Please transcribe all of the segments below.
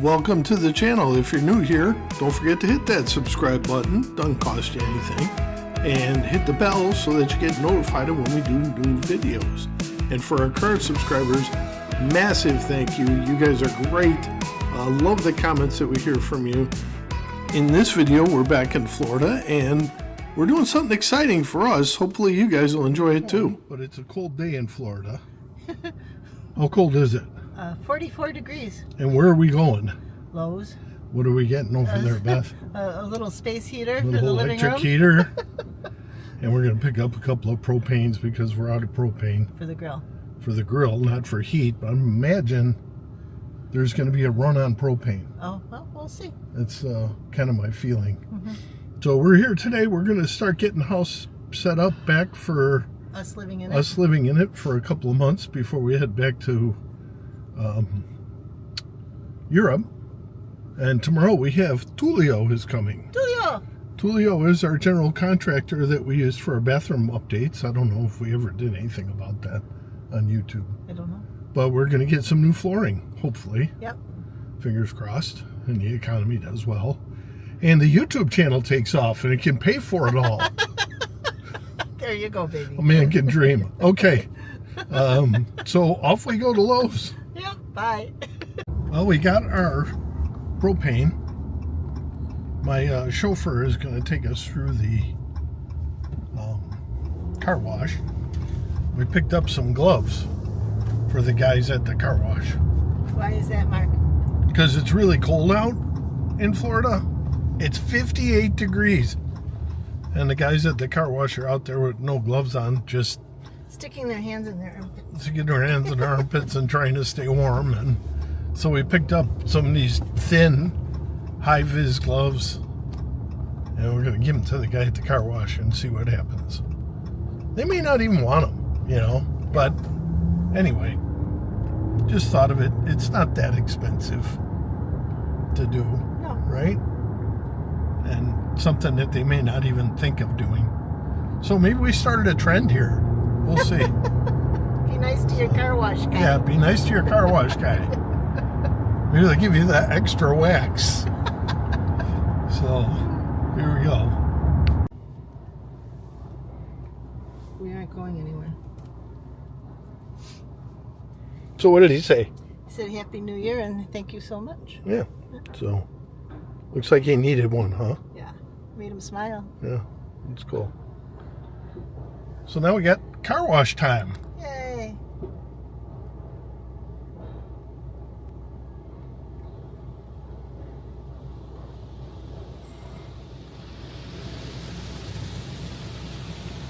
Welcome to the channel. If you're new here, don't forget to hit that subscribe button. Doesn't cost you anything. And hit the bell so that you get notified of when we do new videos. And for our current subscribers, massive thank you. You guys are great. Love the comments that we hear from you. In this video, we're back in Florida and we're doing something exciting for us. Hopefully you guys will enjoy it too. But it's a cold day in Florida. How cold is it? 44 degrees. And where are we going? Lowe's. What are we getting over there, Beth? A little space heater for the living room. Electric heater. And we're going to pick up a couple of propanes because we're out of propane. For the grill. For the grill, not for heat. But I imagine there's going to be a run on propane. Oh, well, we'll see. That's kind of my feeling. So we're here today. We're going to start getting the house set up back for us living in it for a couple of months before we head back to Europe. And tomorrow we have Tulio is coming. Tulio is our general contractor that we use for our bathroom updates. I don't know if we ever did anything about that on YouTube. I don't know. But we're going to get some new flooring, hopefully. Yep. Fingers crossed. And the economy does well. And the YouTube channel takes off and it can pay for it all. There you go, baby. A man can dream. Okay. So off we go to Lowe's. Yep. Bye. Well, we got our propane. My chauffeur is going to take us through the car wash. We picked up some gloves for the guys at the car wash. Why is that, Mark? Because it's really cold out in Florida. It's 58 degrees. And the guys at the car wash are out there with no gloves on, just sticking their hands in their armpits. Sticking their hands in their armpits and trying to stay warm. And so we picked up some of these thin, high-vis gloves. And we're going to give them to the guy at the car wash and see what happens. They may not even want them, you know. But anyway, just thought of it. It's not that expensive to do, no. Right? And something that they may not even think of doing. So maybe we started a trend here. We'll see. Be nice to your car wash guy. Yeah, be nice to your car wash guy. Maybe they'll give you that extra wax. So, here we go. We aren't going anywhere. So what did he say? He said Happy New Year and thank you so much. Yeah, so looks like he needed one, huh? Yeah, made him smile. Yeah, that's cool. So now we got car wash time. Yay.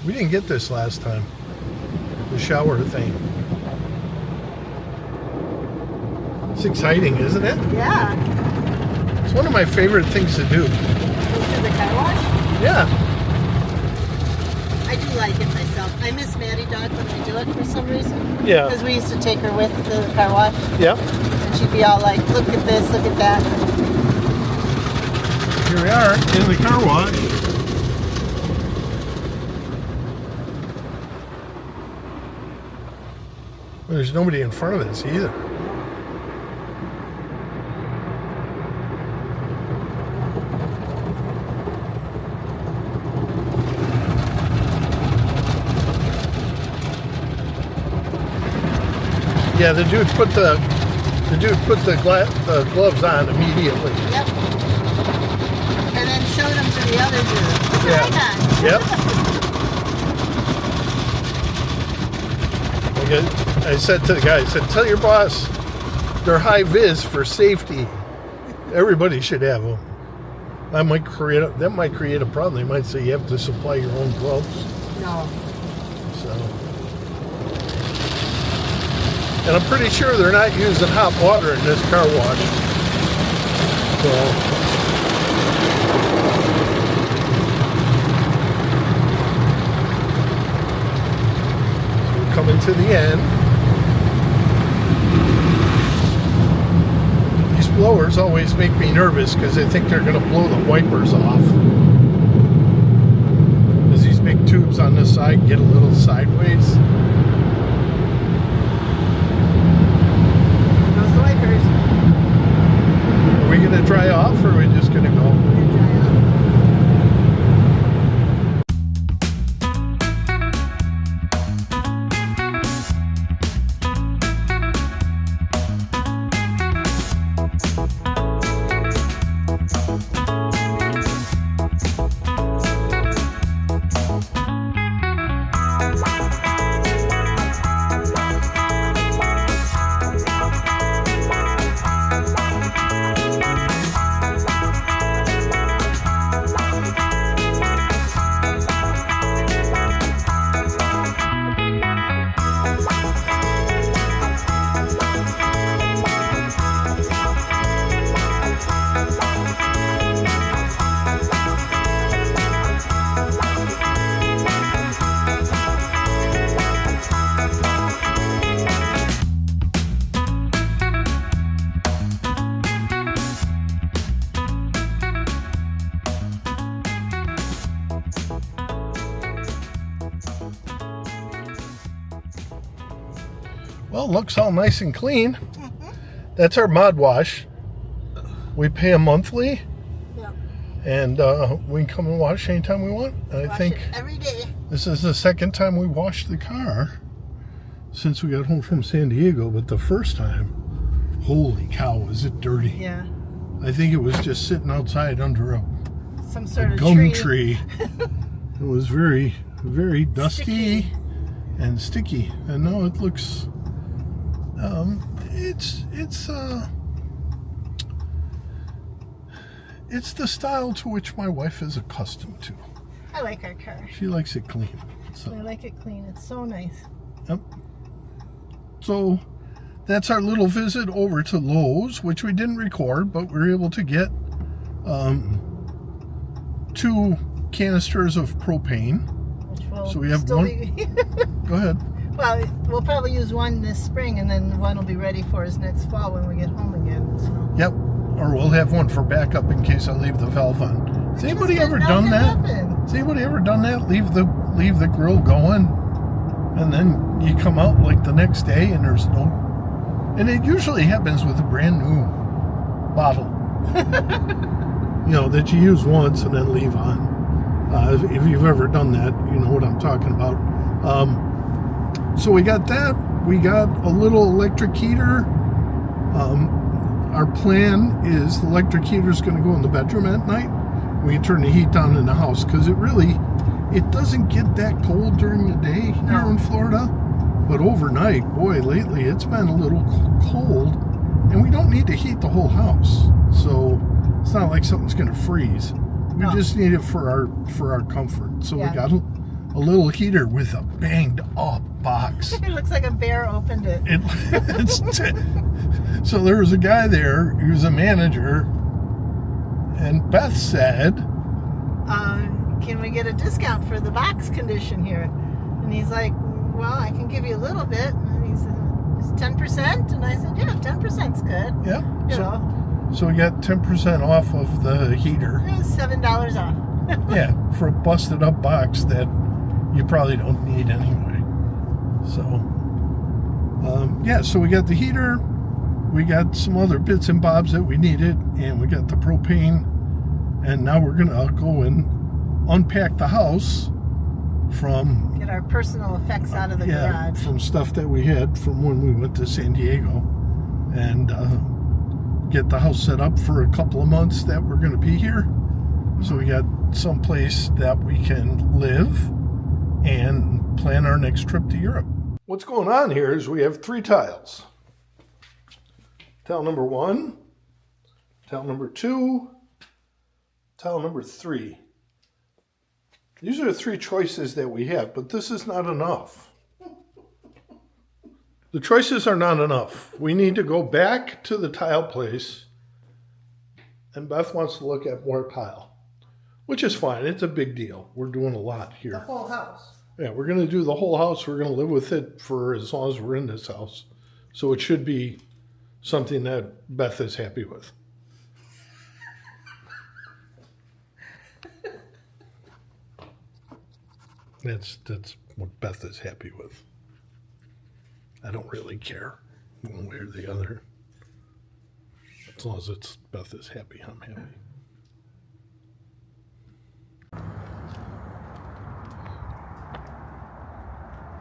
We didn't get this last time. The shower thing. It's exciting, isn't it? Yeah. It's one of my favorite things to do. Go to the car wash? Yeah. I do like it myself. I miss Maddie Dog when we do it for some reason. Yeah. Because we used to take her with the car wash. Yep. And she'd be all like, look at this, look at that. Here we are in the car wash. Well, there's nobody in front of us either. Yeah, the dude put the gloves on immediately. Yep. And then showed them to the other dude. Yeah. Yep. I said to the guy, I said, tell your boss they're high vis for safety. Everybody should have them. That might create a problem. They might say you have to supply your own gloves. No. So. And I'm pretty sure they're not using hot water in this car wash. So. We're coming to the end. These blowers always make me nervous because they think they're going to blow the wipers off. As these big tubes on this side get a little sideways. Those wipers. Well, it looks all nice and clean. That's our mod wash. We pay a monthly. Yeah. And we can come and wash anytime we want. I Wash think it every day. this is the second time we washed the car since we got home from San Diego. But the first time, holy cow, was it dirty. Yeah. I think it was just sitting outside under Some sort of gum tree. It was very, very dusty Sticky. and sticky. And now it looks, it's the style to which my wife is accustomed to. I like our car. She likes it clean. So. I like it clean. It's so nice. Yep. So that's our little visit over to Lowe's, which we didn't record, but we were able to get 2 canisters of propane. Which will So we have still one. Be Go ahead. well, we'll probably use one this spring, and then one will be ready for us next fall when we get home again. So. Yep. Or we'll have one for backup in case I leave the valve on. Has anybody ever done that? Has anybody ever done that? Leave the grill going, and then you come out like the next day and there's no. And it usually happens with a brand new bottle. That you use once and then leave on. If you've ever done that, you know what I'm talking about. So we got that. We got a little electric heater. Our plan is the electric heater is going to go in the bedroom at night. We can turn the heat down in the house because it doesn't get that cold during the day here in Florida. But overnight, boy, lately it's been a little cold, and we don't need to heat the whole house. So it's not like something's going to freeze. We just need it for our comfort. So we got a little heater with a banged up box. It looks like a bear opened it. So there was a guy there, he was a manager, and Beth said, can we get a discount for the box condition here? And he's like, well, I can give you a little bit. And he said, it's 10%? And I said, yeah, 10%'s good. Yeah. You know. So we got 10% off of the heater. It was $7 off. Yeah, for a busted up box that you probably don't need anyway. So, so we got the heater, we got some other bits and bobs that we needed, and we got the propane, and now we're gonna go and unpack the house from... Get our personal effects out of the garage. From stuff that we had from when we went to San Diego, and get the house set up for a couple of months that we're gonna be here. So we got some place that we can live and plan our next trip to Europe. What's going on here is we have 3 tiles. Tile number 1, tile number 2, tile number 3. These are the 3 choices that we have, but this is not enough. The choices are not enough. We need to go back to the tile place, and Beth wants to look at more tile, which is fine. It's a big deal. We're doing a lot here. The whole house. Yeah, we're going to do the whole house. We're going to live with it for as long as we're in this house. So it should be something that Beth is happy with. That's what Beth is happy with. I don't really care one way or the other. As long as Beth is happy, I'm happy.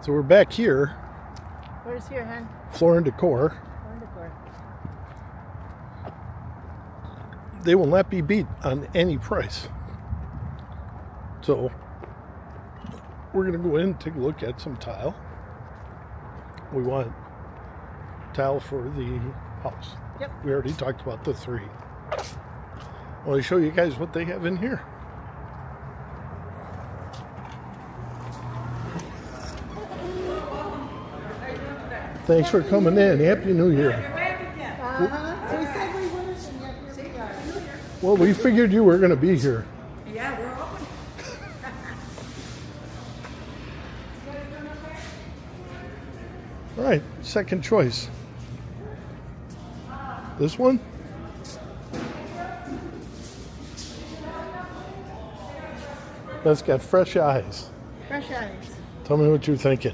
So we're back here. Where's here, hon? Floor and Decor. Floor and Decor. They will not be beat on any price. So we're going to go in and take a look at some tile. We want tile for the house. Yep. We already talked about the 3. I want to show you guys what they have in here. Thanks for coming in. Happy New Year. We said we wouldn't, and yet here we are. Well, we figured you were going to be here. Yeah, we're open. All right, second choice. This one? That's got fresh eyes. Fresh eyes. Tell me what you're thinking.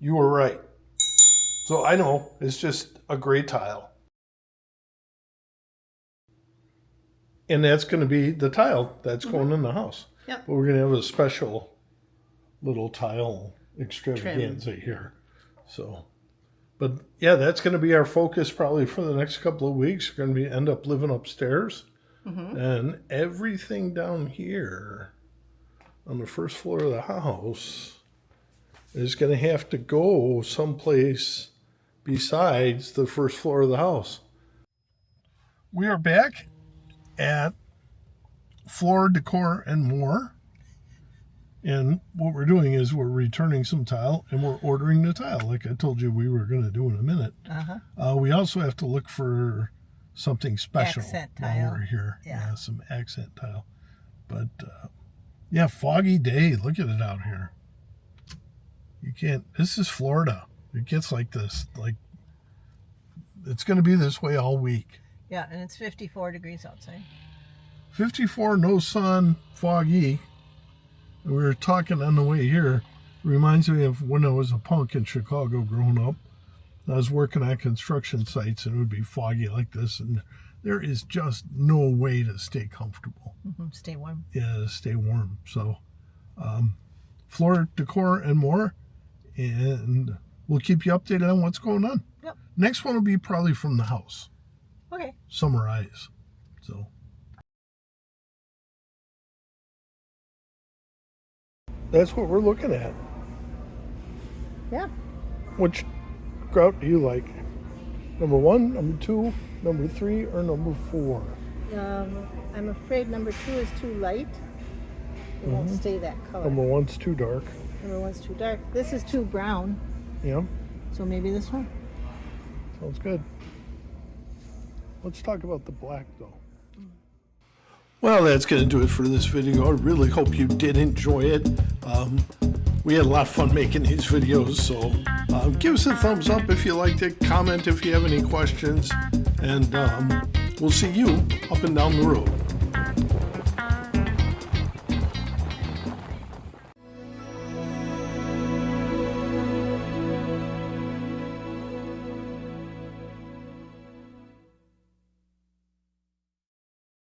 You were right. So I know, it's just a gray tile. And that's going to be the tile that's going in the house. Yep. But we're going to have a special little tile extravaganza here. So, but yeah, that's going to be our focus probably for the next couple of weeks. We're going to end up living upstairs. And everything down here on the first floor of the house is going to have to go someplace besides the first floor of the house. We are back at Floor, Decor, and More. And what we're doing is we're returning some tile and we're ordering the tile like I told you we were going to do in a minute. We also have to look for something special Accent while tile. we're here. Yeah. Some accent tile. But yeah, foggy day. Look at it out here. You can't, this is Florida. It gets like this. Like, it's going to be this way all week. Yeah, and it's 54 degrees outside. 54, no sun, foggy. We were talking on the way here. Reminds me of when I was a punk in Chicago growing up. I was working on construction sites and it would be foggy like this, and there is just no way to stay comfortable. Stay warm. Yeah, stay warm. So, Floor, Decor, and More, and we'll keep you updated on what's going on. Yep. Next one will be probably from the house. Okay. Summarize. So. That's what we're looking at. Yeah. Which grout do you like? Number 1, number 2, number 3, or number 4? I'm afraid number 2 is too light. It won't stay that color. Number 1's too dark. Number 1's too dark. This is too brown. Yeah, So maybe this one. sounds good. Let's talk about the black though. Well, that's going to do it for this video. I really hope you did enjoy it. We had a lot of fun making these videos, so give us a thumbs up if you liked it, comment if you have any questions, and we'll see you up and down the road.